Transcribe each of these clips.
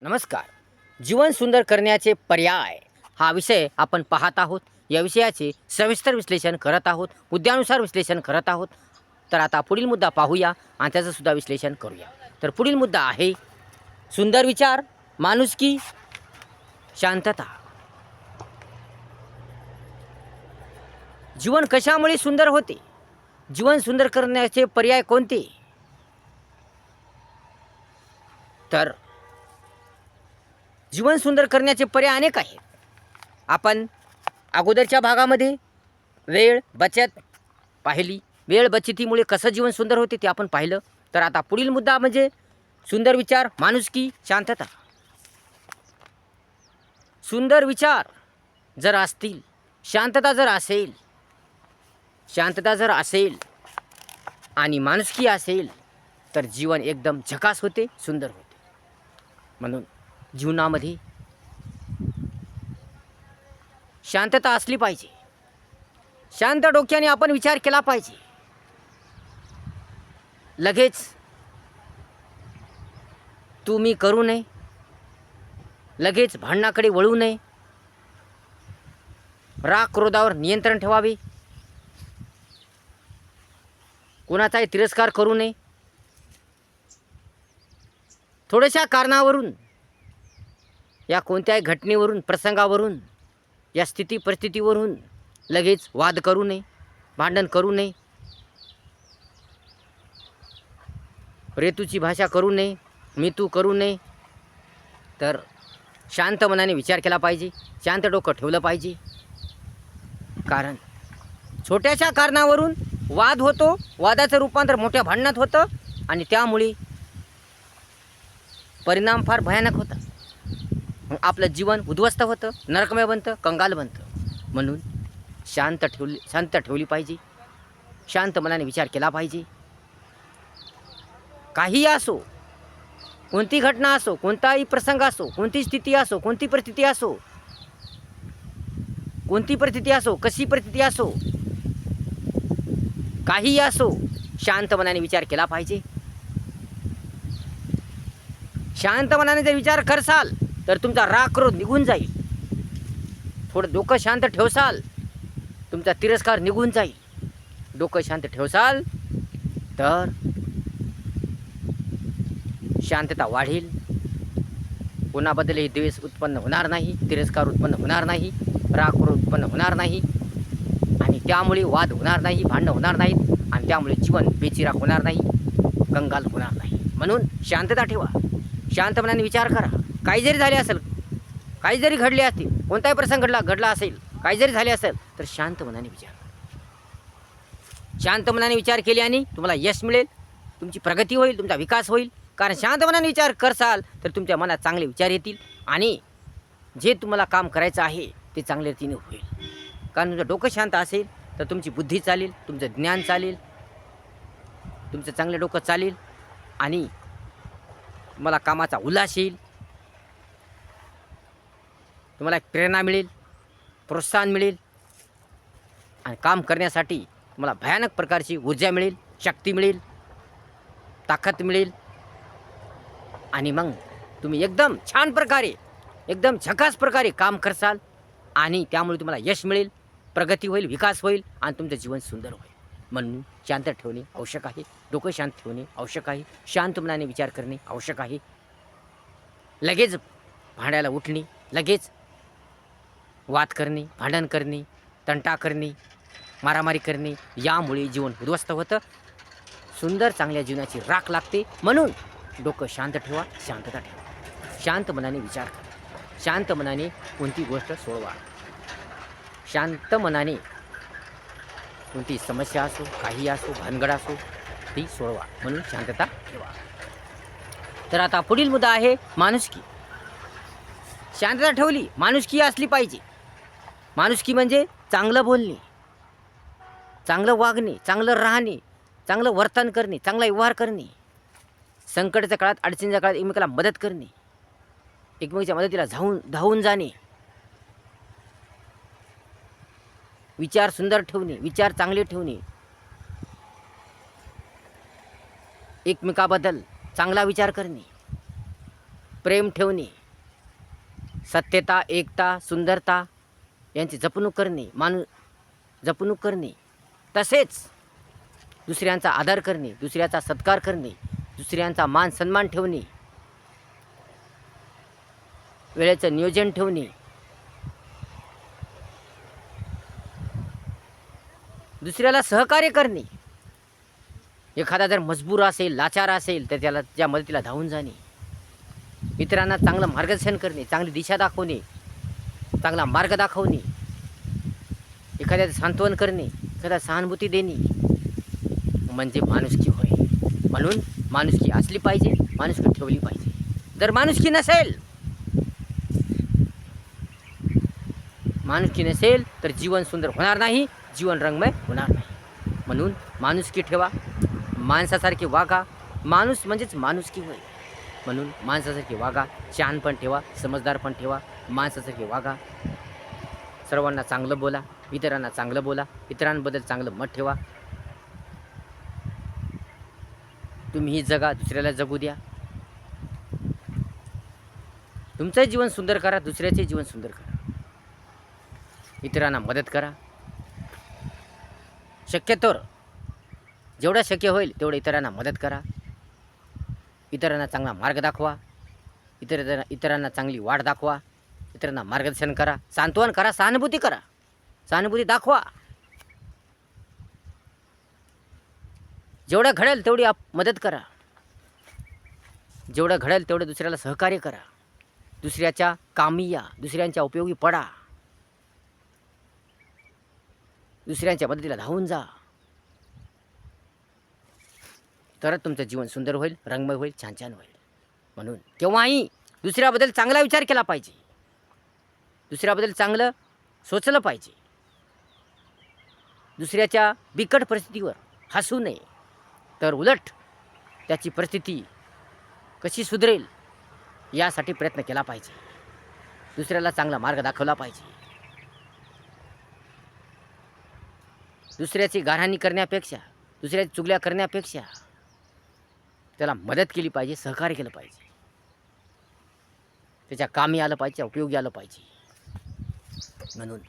नमस्कार. जीवन सुंदर करण्याचे पर्याय हा विषय आपण पाहत आहोत. या विषयाचे सविस्तर विश्लेषण करत आहोत, मुद्द्यानुसार विश्लेषण करत आहोत. तर आता पुढील मुद्दा पाहूया आणि त्याचं सुद्धा विश्लेषण करूया. तर पुढील मुद्दा आहे सुंदर विचार, माणुसकी, शांतता. जीवन कशामुळे सुंदर होते? जीवन सुंदर करण्याचे पर्याय कोणते? तर जीवन सुंदर करण्याचे पर्याय अनेक आहेत. आपण अगोदरच्या भागामध्ये वेळ बचत पाहिली. वेळ बचतीमुळे कसं जीवन सुंदर होते ते आपण पाहिलं. तर आता पुढील मुद्दा म्हणजे सुंदर विचार, माणुसकी, शांतता. सुंदर विचार जर असतील, शांतता जर असेल आणि माणुसकी असेल तर जीवन एकदम झकास होते, सुंदर होते. म्हणून जीवनामध्ये शांतता असली पाहिजे. शांत डोक्याने आपण विचार केला पाहिजे. लगेच तुम्ही करू नये, लगेच भांडणाकडे वळू नये. राग क्रोधावर नियंत्रण ठेवावे. कोणाचाही तिरस्कार करू नये. थोड्याशा कारणावरून, या कोणत्याही घटनेवरून, प्रसंगावरून, या स्थिती परिस्थितीवरून लगेच वाद करू नये, भांडण करू नये, रेतूची भाषा करू नये, मी तू करू नये. तर शांत मनाने विचार केला पाहिजे, शांत डोकं ठेवलं पाहिजे. कारण छोट्याशा कारणावरून वाद होतो, वादाचं रूपांतर मोठ्या भांडणात होतं आणि त्यामुळे परिणाम फार भयानक होता. मग आपलं जीवन उद्ध्वस्त होतं, नरकमय बनतं, कंगाल बनतं. म्हणून शांत ठेवली पाहिजे. शांत मनाने विचार केला पाहिजे. काही असो, कोणती घटना असो, कोणताही प्रसंग असो, कोणती स्थिती असो, कोणती परिस्थिती असो, कशी परिस्थिती असो, काही असो, शांत मनाने विचार केला पाहिजे. शांत मनाने जर विचार करसाल तर तुमचा राग क्रोध निघून जाईल. थोडं डोकं शांत ठेवसाल, तुमचा तिरस्कार निघून जाईल. डोकं शांत ठेवसाल तर शांतता वाढेल. कोणाबद्दलही द्वेष उत्पन्न होणार नाही, तिरस्कार उत्पन्न होणार नाही, राग क्रोध उत्पन्न होणार नाही आणि त्यामुळे वाद होणार नाही, भांडणं होणार नाहीत आणि त्यामुळे जीवन बेचिराख होणार नाही, कंगाल होणार नाही. म्हणून शांतता ठेवा. शांत मनाने विचार करा. काही जरी झाले असेल, काही जरी घडले असतील, कोणताही प्रसंग घडला असेल, काही जरी झाले असेल तर शांत मनाने विचार करा. शांत मनाने विचार केल्याने तुम्हाला यश मिळेल, तुमची प्रगती होईल, तुमचा विकास होईल. कारण शांत मनाने विचार करसाल तर तुमच्या मनात चांगले विचार येतील आणि जे तुम्हाला काम करायचं आहे ते चांगल्या रीतीने होईल. कारण तुमचं डोकं शांत असेल तर तुमची बुद्धी चालेल, तुमचं ज्ञान चालेल, तुमचं चांगलं डोकं चालेल आणि तुम्हाला कामाचा उल्हास येईल. तुम्हाला एक प्रेरणा मिळेल, प्रोत्साहन मिळेल आणि काम करण्यासाठी तुम्हाला भयानक प्रकारची ऊर्जा मिळेल, शक्ती मिळेल, ताकद मिळेल आणि मग तुम्ही एकदम छान प्रकारे, एकदम झकास प्रकारे काम करसाल आणि त्यामुळे तुम्हाला यश मिळेल, प्रगती होईल, विकास होईल आणि तुमचं जीवन सुंदर होईल. म्हणून शांत ठेवणे आवश्यक आहे. डोकं शांत ठेवणे आवश्यक आहे. शांत मनाने विचार करणे आवश्यक आहे. लगेच भांडायला उठणे, लगेच वाद करणे, भांडण करणे, तंटा करणे, मारामारी करणे यामुळे जीवन उद्ध्वस्त होतं. सुंदर चांगल्या जीवनाची राख लागते. म्हणून डोकं शांत ठेवा, शांतता ठेवा. शांत मनाने विचार करा. शांत मनाने कोणती गोष्ट सोडवा. शांत मनाने कोणती समस्या असो, काही असो, भानगड असो, ती सोडवा. म्हणून शांतता ठेवा. तर आता पुढील मुद्दा आहे माणुसकी. शांतता ठेवली, माणुसकी असली पाहिजे. माणुसकी म्हणजे चांगलं बोलणे, चांगलं वागणे, चांगलं राहणे, चांगलं वर्तन करणे, चांगला व्यवहार करणे, संकटाच्या काळात, अडचणीच्या काळात एकमेकाला मदत करणे, एकमेकाच्या मदतीला धावून जाणे, विचार सुंदर ठेवणे, विचार चांगले ठेवणे, एकमेकाबद्दल चांगला विचार करणे, प्रेम ठेवणे, सत्यता, एकता, सुंदरता यांची जपणूक करणे, जपणूक करणे, तसेच दुसऱ्यांचा आदर करणे, दुसऱ्याचा सत्कार करणे, दुसऱ्यांचा मान सन्मान ठेवणे, वेळेचं नियोजन ठेवणे, दुसऱ्याला सहकार्य करणे. एखादा जर मजबूर असेल, लाचार असेल तर त्या मदतीला धावून जाणे, इतरांना चांगलं मार्गदर्शन करणे, चांगली दिशा दाखवणे, चांगला मार्ग दाखवणे, एखाद्याचं सांत्वन करणे, एखाद्या सहानुभूती देणे म्हणजे माणुसकी होय. म्हणून माणुसकी असली पाहिजे, माणुसकी ठेवली पाहिजे. जर माणुसकी नसेल तर जीवन सुंदर होणार नाही, जीवन रंगमय होणार नाही. म्हणून माणुसकी ठेवा, माणसासारखे वागा. माणूस म्हणजेच माणुसकी होय. म्हणून माणसासारखे वागा, शहाण पण ठेवा, समजदार पण ठेवा, माणसासारखे वागा. सर्वांना चांगलं बोला, इतरांना चांगलं बोला, इतरांबद्दल चांगलं मत ठेवा. तुम्हीही जगा, दुसऱ्याला जगू द्या. तुमचं जीवन सुंदर करा, दुसऱ्याचे जीवन सुंदर करा. इतरांना मदत करा. शक्यतोवर जेवढं शक्य होईल तेवढं इतरांना मदत करा. इतरांना चांगला मार्ग दाखवा, इतरांना चांगली वाट दाखवा, इतरांना मार्गदर्शन करा, सांत्वन करा, सहानुभूती दाखवा. जेवढं घडेल तेवढी मदत करा, जेवढं घडेल तेवढं दुसऱ्याला सहकार्य करा, दुसऱ्याच्या कामी या, दुसऱ्यांच्या उपयोगी पडा, दुसऱ्यांच्या मदतीला धावून जा. तरच तुमचं जीवन सुंदर होईल, रंगमय होईल, छान होईल. म्हणून केव्हाही दुसऱ्याबद्दल चांगला विचार केला पाहिजे, दुसऱ्याबद्दल चांगलं सोचलं पाहिजे. दुसऱ्याच्या बिकट परिस्थितीवर हसू नये, तर उलट त्याची परिस्थिती कशी सुधरेल यासाठी प्रयत्न केला पाहिजे. दुसऱ्याला चांगला मार्ग दाखवला पाहिजे. दुसऱ्याची गारहाणी करण्यापेक्षा, दुसऱ्याची चुगल्या करण्यापेक्षा त्याला मदत केली पाहिजे, सहकार्य केलं पाहिजे, त्याच्या कामी आलं पाहिजे, उपयोगी आलं पाहिजे. म्हणून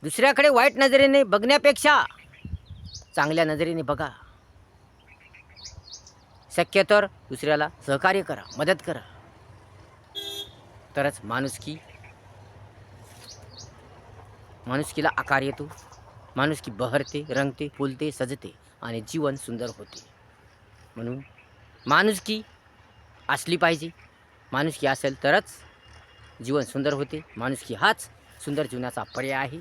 दुसऱ्याकडे वाईट नजरेने बघण्यापेक्षा चांगल्या नजरेने बघा. शक्यतोवर दुसऱ्याला सहकार्य करा, मदत करा. तरच माणुसकीला आकार येतो, माणुसकी बहरते, रंगते, फुलते, सजते आणि जीवन सुंदर होते. म्हणून माणुसकी असली पाहिजे. माणुसकी असेल तरच जीवन सुंदर होते. माणुसकी हाच सुंदर जीवनाचा पर्याय आहे,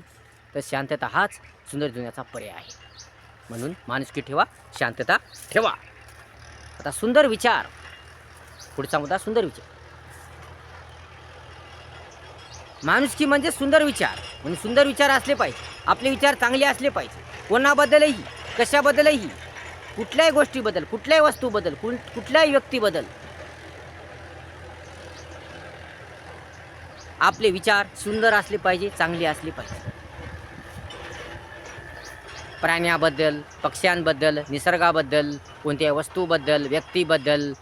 तर शांतता हाच सुंदर जीवनाचा पर्याय आहे. म्हणून माणुसकी ठेवा, शांतता ठेवा. आता सुंदर विचार, पुढचा मुद्दा सुंदर विचार. माणुसकी म्हणजे सुंदर विचार, म्हणून सुंदर विचार असले पाहिजे. आपले विचार चांगले असले पाहिजे. कोणाबद्दलही, कशाबद्दलही, कुठल्याही गोष्टीबद्दल, कुठल्याही वस्तूबद्दल, कुठल्याही व्यक्तीबद्दल आपले विचार सुंदर असले पाहिजे, चांगले असले पाहिजे. प्राण्याबद्दल, पक्ष्यांबद्दल, निसर्गाबद्दल, कोणत्याही वस्तूबद्दल, व्यक्तीबद्दल,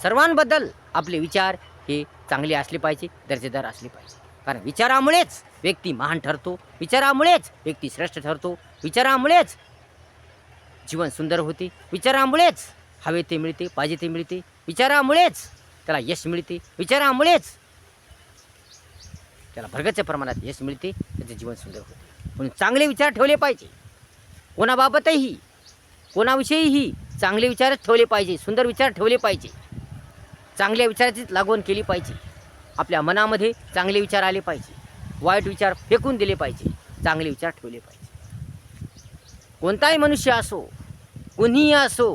सर्वांबद्दल आपले विचार हे चांगले असले पाहिजे, दर्जेदार असले पाहिजे. कारण विचारामुळेच व्यक्ती महान ठरतो, विचारामुळेच व्यक्ती श्रेष्ठ ठरतो, विचारामुळेच जीवन सुंदर होते, विचारामुळेच हवे ते मिळते, पाहिजे ते मिळते, विचारामुळेच त्याला यश मिळते, विचारामुळेच त्याला भरगच्च प्रमाणात यश मिळते, त्याचे जीवन सुंदर होते. म्हणून चांगले विचार ठेवले पाहिजे. कोणाबाबतही, कोणाविषयीही चांगले विचारच ठेवले पाहिजे, सुंदर विचार ठेवले पाहिजे, चांगल्या विचाराचीच लागवण केली पाहिजे. आपल्या मनामध्ये चांगले विचार आले पाहिजे, वाईट विचार फेकून दिले पाहिजे, चांगले विचार ठेवले पाहिजे. कोणताही मनुष्य असो, कोणीही असो,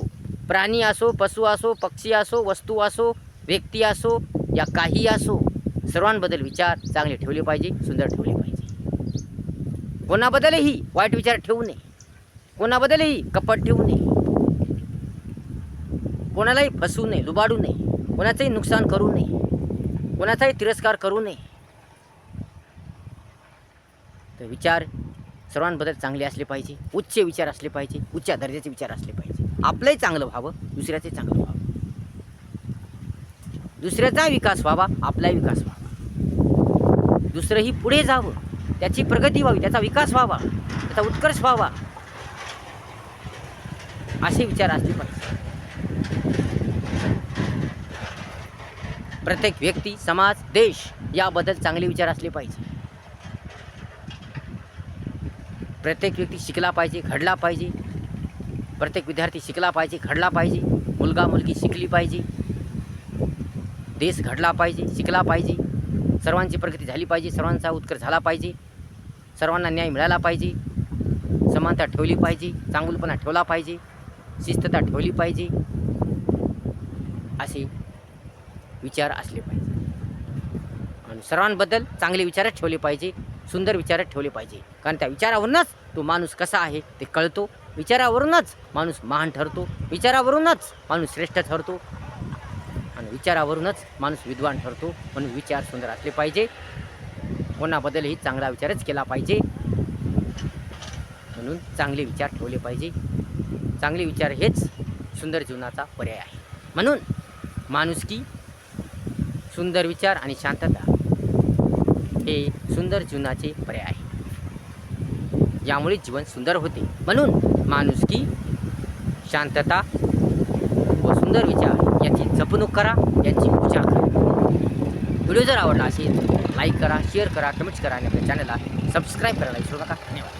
प्राणी असो, पशु असो, पक्षी असो, वस्तू असो, व्यक्ती असो, या काही असो, सर्वांबद्दल विचार चांगले ठेवले पाहिजे, सुंदर ठेवले पाहिजे. कोणाबद्दलही वाईट विचार ठेवू नये, कोणाबद्दलही कपट ठेवू नये, कोणालाही फसवू नये, लुबाडू नये, कोणाचंही नुकसान करू नये, कोणाचाही तिरस्कार करू नये. तर विचार सर्वांबद्दल चांगले असले पाहिजे, उच्च विचार असले पाहिजे, उच्च दर्जाचे विचार असले पाहिजे. आपलंही चांगलं व्हावं, दुसऱ्याचंही चांगलं व्हावं. दुसऱ्याचा विकास व्हावा, आपला विकास व्हावा, दुसरंही पुढे जावं, त्याची प्रगती व्हावी, त्याचा विकास व्हावा, त्याचा उत्कर्ष व्हावा, असे विचार असले पाहिजे. प्रत्येक व्यक्ती, समाज, देश याबद्दल चांगले विचार असले पाहिजे. प्रत्येक व्यक्ती शिकला पाहिजे, घडला पाहिजे. प्रत्येक विद्यार्थी शिकला पाहिजे, घडला पाहिजे. मुलगा मुलगी शिकली पाहिजे. देश घडला पाहिजे, शिकला पाहिजे. सर्वांची प्रगती झाली पाहिजे, सर्वांचा उत्कर्ष झाला पाहिजे, सर्वांना न्याय मिळाला पाहिजे, समानता ठेवली पाहिजे, चांगुलपणा ठेवला पाहिजे, शिस्तता ठेवली पाहिजे, असे विचार असले पाहिजे. आणि सर्वांबद्दल चांगले विचारच ठेवले पाहिजे, सुंदर विचारच ठेवले पाहिजे. कारण त्या विचारावरूनच तो माणूस कसा आहे ते कळतो. विचारावरूनच माणूस महान ठरतो, विचारावरूनच माणूस श्रेष्ठ ठरतो, आणि विचारावरूनच माणूस विद्वान ठरतो. म्हणून विचार सुंदर असले पाहिजे, कोणाबद्दलही चांगला विचारच केला पाहिजे. म्हणून चांगले विचार ठेवले पाहिजे. चांगले विचार हेच सुंदर जीवनाचा पर्याय आहे. म्हणून माणुसकी, सुंदर विचार आणि शांतता हे सुंदर जीवनाचे पर्याय आहे. यामुळे जीवन सुंदर होते. म्हणून माणुसकी, शांतता व सुंदर विचार याची जपणूक करा, यांची पूजा करा. व्हिडिओ जर आवडला असेल लाईक करा, शेअर करा, कमेंट्स करा आणि आपल्या चॅनलला सबस्क्राईब करायला विसरू नका. धन्यवाद.